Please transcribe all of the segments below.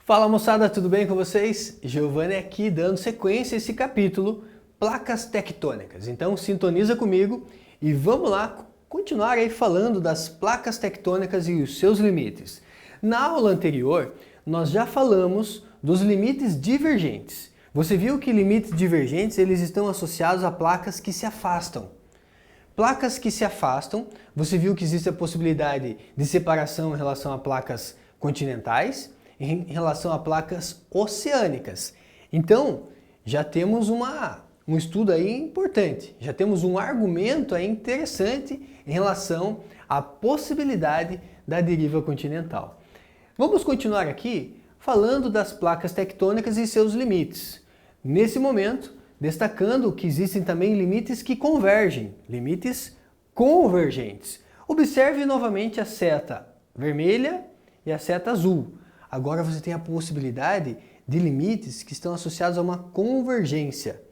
Fala moçada, tudo bem com vocês? Giovanni aqui dando sequência a esse capítulo, placas tectônicas. Então sintoniza comigo e vamos lá continuar aí falando das placas tectônicas e os seus limites. Na aula anterior, nós já falamos dos limites divergentes. Você viu que limites divergentes eles estão associados a placas que se afastam. Placas que se afastam, você viu que existe a possibilidade de separação em relação a placas continentais, em relação a placas oceânicas. Então, já temos um estudo aí importante, já temos um argumento aí interessante em relação à possibilidade da deriva continental. Vamos continuar aqui falando das placas tectônicas e seus limites. Nesse momento, destacando que existem também limites que convergem, limites convergentes. Observe novamente a seta vermelha e a seta azul. Agora você tem a possibilidade de limites que estão associados a uma convergência.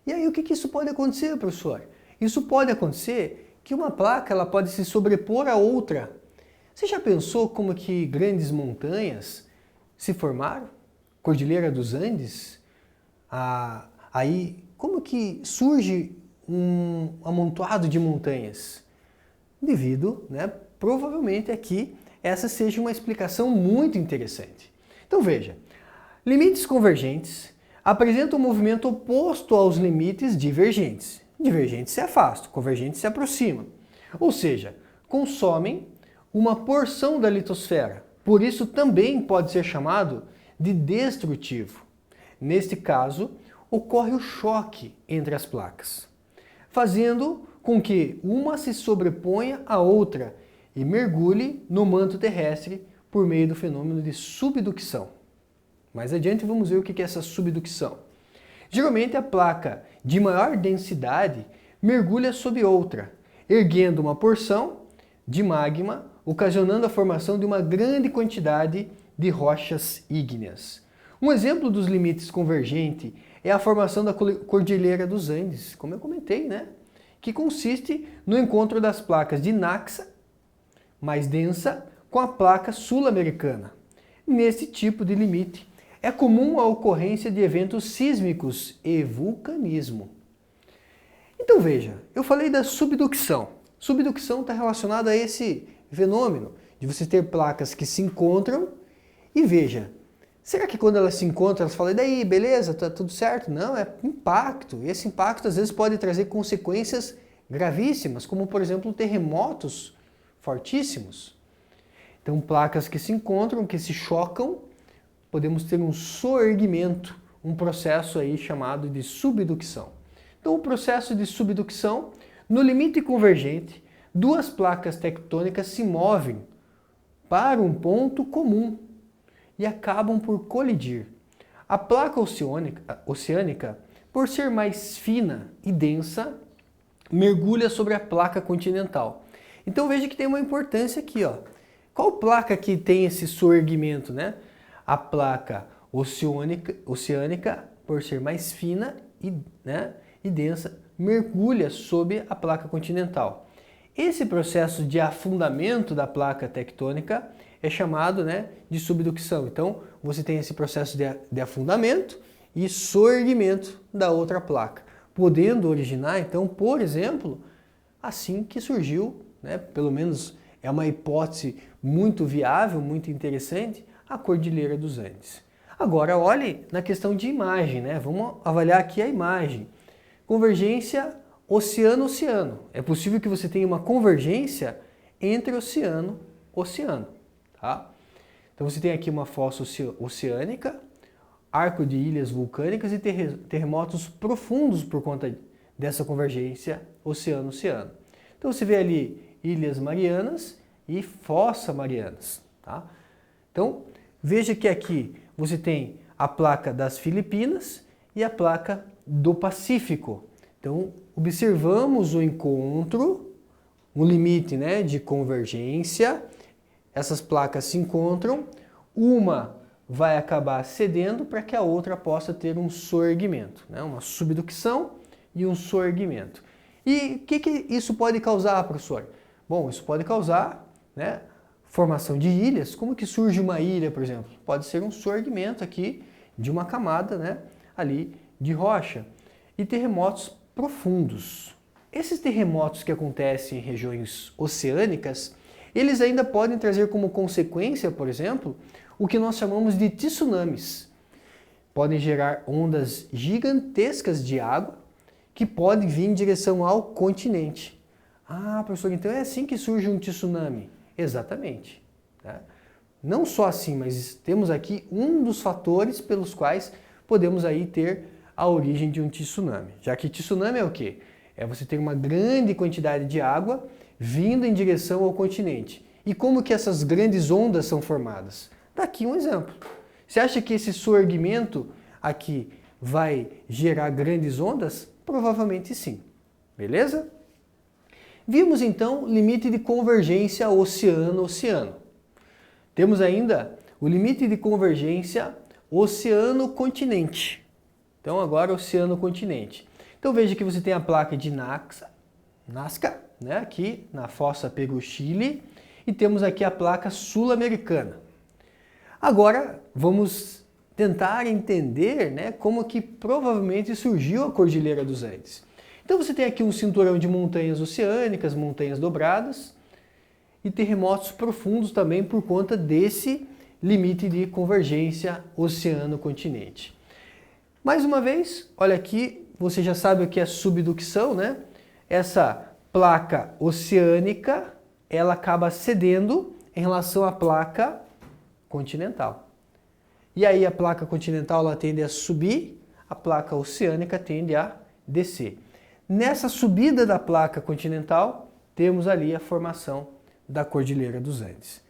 E aí o que isso pode acontecer, professor? Isso pode acontecer que uma placa ela pode se sobrepor a outra. Você já pensou como que grandes montanhas se formaram? Cordilheira dos Andes? Aí, como que surge um amontoado de montanhas? Devido, provavelmente aqui, essa seja uma explicação muito interessante. Então veja, limites convergentes apresentam um movimento oposto aos limites divergentes. Divergentes se afastam, convergentes se aproximam. Ou seja, consomem uma porção da litosfera. Por isso também pode ser chamado de destrutivo. Neste caso, ocorre o choque entre as placas, fazendo com que uma se sobreponha à outra e mergulhe no manto terrestre por meio do fenômeno de subducção. Mais adiante vamos ver o que é essa subducção. Geralmente a placa de maior densidade mergulha sob outra, erguendo uma porção de magma, ocasionando a formação de uma grande quantidade de rochas ígneas. Um exemplo dos limites convergentes é a formação da Cordilheira dos Andes, como eu comentei, que consiste no encontro das placas de Naxa, mais densa, com a placa sul-americana. Nesse tipo de limite, é comum a ocorrência de eventos sísmicos e vulcanismo. Então veja, eu falei da subducção. Subducção está relacionada a esse fenômeno de você ter placas que se encontram e veja, será que quando elas se encontram, elas falam, e daí, beleza, tá tudo certo? Não, é impacto. E esse impacto às vezes pode trazer consequências gravíssimas, como por exemplo terremotos fortíssimos. Então placas que se encontram, que se chocam, podemos ter um soerguimento, um processo aí chamado de subducção. Então o processo de subducção, no limite convergente, duas placas tectônicas se movem para um ponto comum e acabam por colidir. A placa oceânica, por ser mais fina e densa, mergulha sobre a placa continental. Então veja que tem uma importância aqui, ó. Qual placa que tem esse soerguimento, A placa oceânica, por ser mais fina e densa, mergulha sob a placa continental. Esse processo de afundamento da placa tectônica é chamado de subducção. Então, você tem esse processo de afundamento e soerguimento da outra placa, podendo originar, então, por exemplo, assim que surgiu, pelo menos é uma hipótese muito viável, muito interessante, a Cordilheira dos Andes. Agora, olhe na questão de imagem, Vamos avaliar aqui a imagem. Convergência oceano-oceano. É possível que você tenha uma convergência entre oceano e oceano. Tá? Então você tem aqui uma fossa oceânica, arco de ilhas vulcânicas e terremotos profundos por conta dessa convergência oceano-oceano. Então você vê ali Ilhas Marianas e Fossa Marianas. Tá? Então veja que aqui você tem a placa das Filipinas e a placa do Pacífico. Então observamos o encontro, um limite de convergência. Essas placas se encontram, uma vai acabar cedendo para que a outra possa ter um soerguimento, uma subducção e um soerguimento. E o que isso pode causar, professor? Bom, isso pode causar formação de ilhas. Como que surge uma ilha, por exemplo? Pode ser um surgimento aqui de uma camada, né, ali de rocha. E terremotos profundos. Esses terremotos que acontecem em regiões oceânicas, eles ainda podem trazer como consequência, por exemplo, o que nós chamamos de tsunamis. Podem gerar ondas gigantescas de água que podem vir em direção ao continente. Ah, professor, então é assim que surge um tsunami? Exatamente. Tá? Não só assim, mas temos aqui um dos fatores pelos quais podemos aí ter a origem de um tsunami. Já que tsunami é o quê? É você ter uma grande quantidade de água vindo em direção ao continente. E como que essas grandes ondas são formadas? Daqui um exemplo. Você acha que esse surgimento aqui vai gerar grandes ondas? Provavelmente sim. Beleza? Vimos então o limite de convergência oceano-oceano. Temos ainda o limite de convergência oceano-continente. Então agora oceano-continente. Então veja que você tem a placa de Nazca, né, aqui na fossa Peru-Chile, e temos aqui a placa sul-americana. Agora vamos tentar entender, né, como que provavelmente surgiu a Cordilheira dos Andes. Então você tem aqui um cinturão de montanhas oceânicas, montanhas dobradas, e terremotos profundos também por conta desse limite de convergência oceano-continente. Mais uma vez, olha aqui, você já sabe o que é subducção, né? Essa placa oceânica, ela acaba cedendo em relação à placa continental. E aí a placa continental ela tende a subir, a placa oceânica tende a descer. Nessa subida da placa continental, temos ali a formação da Cordilheira dos Andes.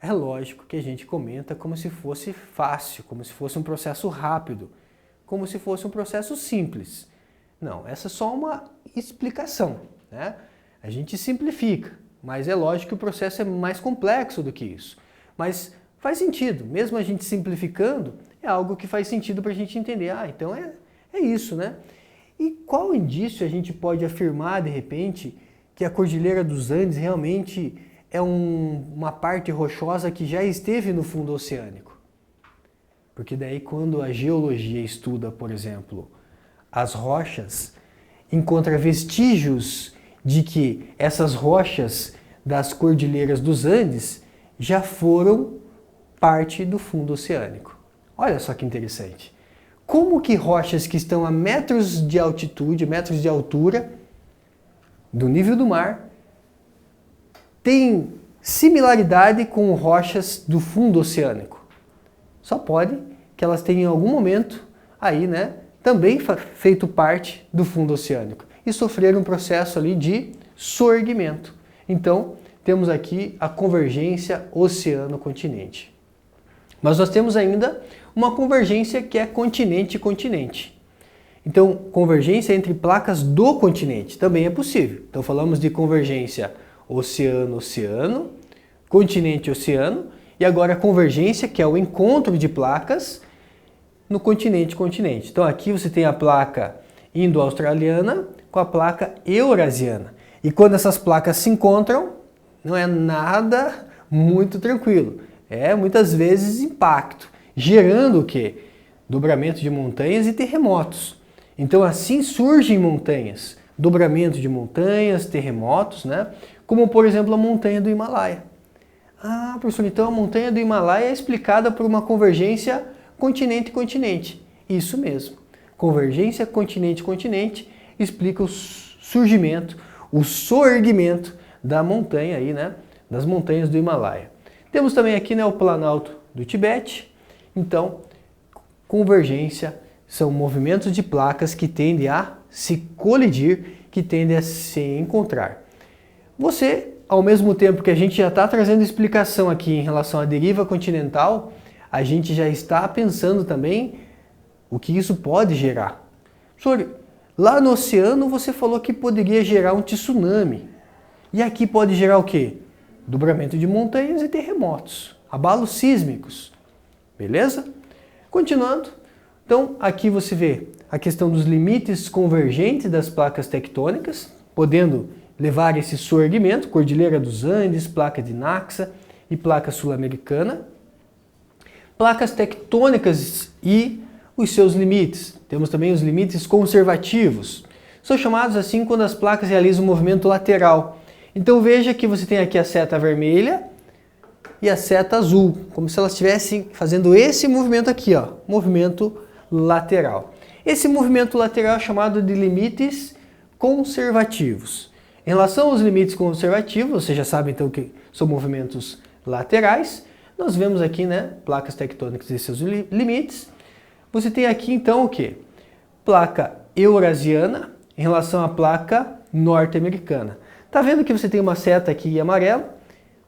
É lógico que a gente comenta como se fosse fácil, como se fosse um processo rápido, como se fosse um processo simples. Não, essa é só uma explicação, né? A gente simplifica, mas é lógico que o processo é mais complexo do que isso. Mas faz sentido, mesmo a gente simplificando, é algo que faz sentido para a gente entender. Ah, então é isso, né? E qual indício a gente pode afirmar, de repente, que a Cordilheira dos Andes realmente é uma parte rochosa que já esteve no fundo oceânico? Porque daí quando a geologia estuda, por exemplo, as rochas, encontra vestígios de que essas rochas das Cordilheiras dos Andes já foram parte do fundo oceânico. Olha só que interessante. Como que rochas que estão a metros de altitude, metros de altura do nível do mar, têm similaridade com rochas do fundo oceânico? Só pode que elas tenham em algum momento aí, né, também feito parte do fundo oceânico e sofreram um processo ali de surgimento. Então, temos aqui a convergência oceano-continente. Mas nós temos ainda uma convergência que é continente-continente. Então, convergência entre placas do continente também é possível. Então, falamos de convergência oceano-oceano, continente-oceano, e agora a convergência, que é o encontro de placas no continente-continente. Então, aqui você tem a placa indo-australiana com a placa eurasiana. E quando essas placas se encontram, não é nada muito tranquilo. É muitas vezes impacto, gerando o quê? Dobramento de montanhas e terremotos. Então assim surgem montanhas, dobramento de montanhas, terremotos, né? Como por exemplo a montanha do Himalaia. Ah, professor, então a montanha do Himalaia é explicada por uma convergência continente-continente. Isso mesmo. Convergência continente-continente explica o surgimento, o soerguimento da montanha aí, né? Das montanhas do Himalaia. Temos também aqui, né, o Planalto do Tibete. Então, convergência são movimentos de placas que tendem a se colidir, que tendem a se encontrar. Você, ao mesmo tempo que a gente já está trazendo explicação aqui em relação à deriva continental, a gente já está pensando também o que isso pode gerar. Professor, lá no oceano você falou que poderia gerar um tsunami. E aqui pode gerar o quê? Dobramento de montanhas e terremotos, abalos sísmicos. Beleza? Continuando. Então, aqui você vê a questão dos limites convergentes das placas tectônicas, podendo levar esse surgimento, Cordilheira dos Andes, placa de Nazca, e placa sul-americana. Placas tectônicas e os seus limites. Temos também os limites conservativos. São chamados assim quando as placas realizam um movimento lateral. Então veja que você tem aqui a seta vermelha e a seta azul, como se elas estivessem fazendo esse movimento aqui, ó, movimento lateral. Esse movimento lateral é chamado de limites conservativos. Em relação aos limites conservativos, você já sabe então que são movimentos laterais. Nós vemos aqui, né, placas tectônicas e seus limites. Você tem aqui então o que? Placa eurasiana em relação à placa norte-americana. Tá vendo que você tem uma seta aqui em amarelo,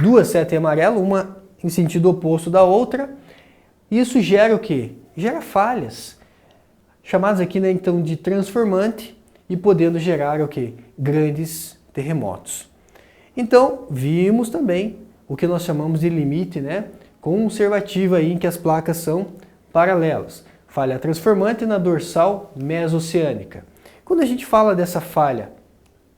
duas setas em amarelo, uma em sentido oposto da outra. Isso gera o que? Gera falhas, chamadas aqui, né, então de transformante, e podendo gerar o que? Grandes terremotos. Então, vimos também o que nós chamamos de limite, né, conservativo aí, em que as placas são paralelas. Falha transformante na dorsal mesoceânica. Quando a gente fala dessa falha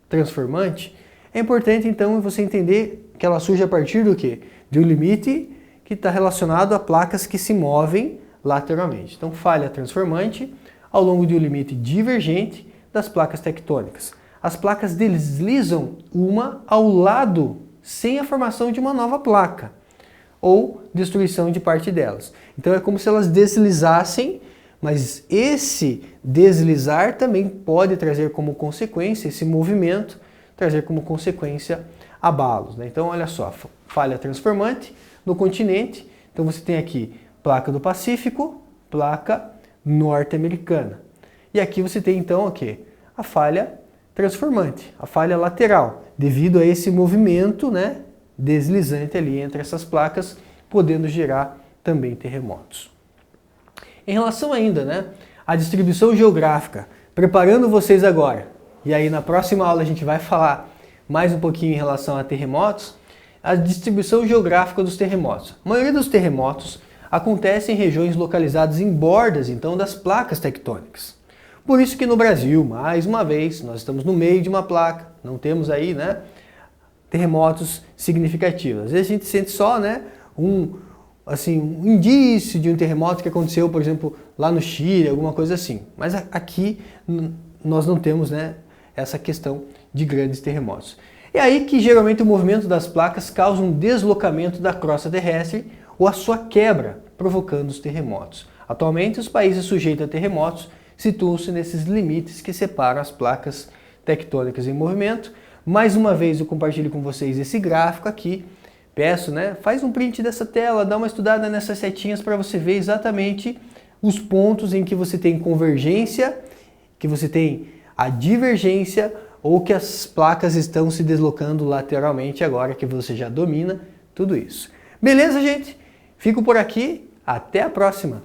transformante, é importante então você entender que ela surge a partir do quê? De um limite que está relacionado a placas que se movem lateralmente. Então, falha transformante ao longo de um limite divergente das placas tectônicas. As placas deslizam uma ao lado sem a formação de uma nova placa ou destruição de parte delas. Então é como se elas deslizassem, mas esse deslizar também pode trazer como consequência, esse movimento, trazer como consequência abalos, né? Então olha só, falha transformante no continente. Então você tem aqui placa do Pacífico, placa norte-americana. E aqui você tem então o quê? A falha transformante, a falha lateral, devido a esse movimento, né, deslizante ali entre essas placas, podendo gerar também terremotos. Em relação ainda, né, à distribuição geográfica, preparando vocês agora, e aí na próxima aula a gente vai falar mais um pouquinho em relação a terremotos, a distribuição geográfica dos terremotos. A maioria dos terremotos acontece em regiões localizadas em bordas, então, das placas tectônicas. Por isso que no Brasil, mais uma vez, nós estamos no meio de uma placa, não temos aí, né, terremotos significativos. Às vezes a gente sente só, né, um indício de um terremoto que aconteceu, por exemplo, lá no Chile, alguma coisa assim. Mas aqui nós não temos, né, essa questão de grandes terremotos. É aí que geralmente o movimento das placas causa um deslocamento da crosta terrestre ou a sua quebra, provocando os terremotos. Atualmente, os países sujeitos a terremotos situam-se nesses limites que separam as placas tectônicas em movimento. Mais uma vez eu compartilho com vocês esse gráfico aqui. Peço, né, faz um print dessa tela, dá uma estudada nessas setinhas para você ver exatamente os pontos em que você tem convergência, que você tem a divergência ou que as placas estão se deslocando lateralmente agora que você já domina tudo isso. Beleza, gente? Fico por aqui. Até a próxima!